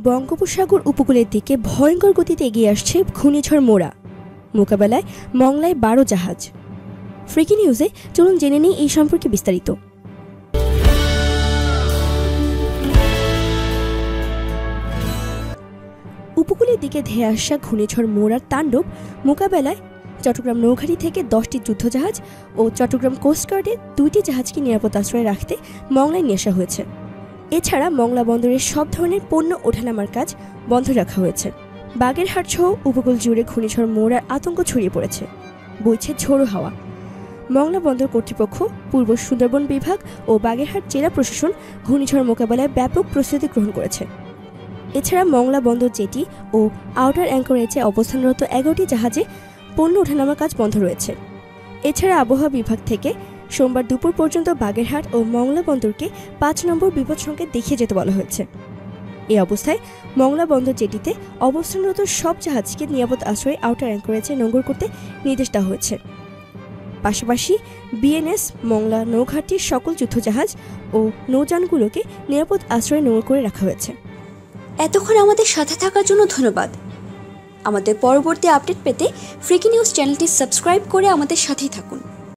বঙ্গোপসাগর উপকূলের দিকে ভয়ঙ্কর গতিতে এগিয়ে আসছে ঘূর্ণিঝড় মোরা। মোকাবেলায় মংলায় 12 জাহাজ। ফ্রিকি নিউজে চলুন জেনে নিই এই সম্পর্কে বিস্তারিত। উপকূলের দিকে ধেয়ে আসা ঘূর্ণিঝড় মোরার তাণ্ডব মোকাবেলায় চট্টগ্রাম নৌঘাটি থেকে 10টি যুদ্ধজাহাজ ও চট্টগ্রাম কোস্টগার্ডের 2টি জাহাজকে নিরাপদ আশ্রয়ে রাখতে মংলায় নিয়ে আসা হয়েছে। এছাড়া মংলা বন্দরের সব ধরনের পণ্য ওঠানামার কাজ বন্ধ রাখা হয়েছে। বাগেরহাট সহ উপকূল জুড়ে ঘূর্ণিঝড় মোরার আতঙ্ক ছড়িয়ে পড়েছে, বইছে ঝোড়ো হাওয়া। মংলা বন্দর কর্তৃপক্ষ, পূর্ব সুন্দরবন বিভাগ ও বাগেরহাট জেলা প্রশাসন ঘূর্ণিঝড় মোকাবেলায় ব্যাপক প্রস্তুতি গ্রহণ করেছে। এছাড়া মংলা বন্দর জেটি ও আউটার অ্যাঙ্করেজে অবস্থানরত 11টি জাহাজে পণ্য ওঠানামার কাজ বন্ধ রয়েছে। এছাড়া আবহাওয়া বিভাগ থেকে সোমবার দুপুর পর্যন্ত বাগেরহাট ও মংলা বন্দরকে 5 নম্বর বিপদ সংকেত দেখিয়ে যেতে বলা হয়েছে। এই অবস্থায় মংলা বন্দর জেটিতে অবস্থানরত সব জাহাজকে নিরাপদ আশ্রয়ে আউটার অ্যাঙ্করেজে নোঙর করতে নির্দেশ দেওয়া হয়েছে। পাশাপাশি বিএনএস মংলা নৌঘাটির সকল যুদ্ধজাহাজ ও নৌযানগুলোকে নিরাপদ আশ্রয়ে নোঙর করে রাখা হয়েছে। এতক্ষণ আমাদের সাথে থাকার জন্য ধন্যবাদ। আমাদের পরবর্তী আপডেট পেতে ফ্রিকি নিউজ চ্যানেলটি সাবস্ক্রাইব করে আমাদের সাথেই থাকুন।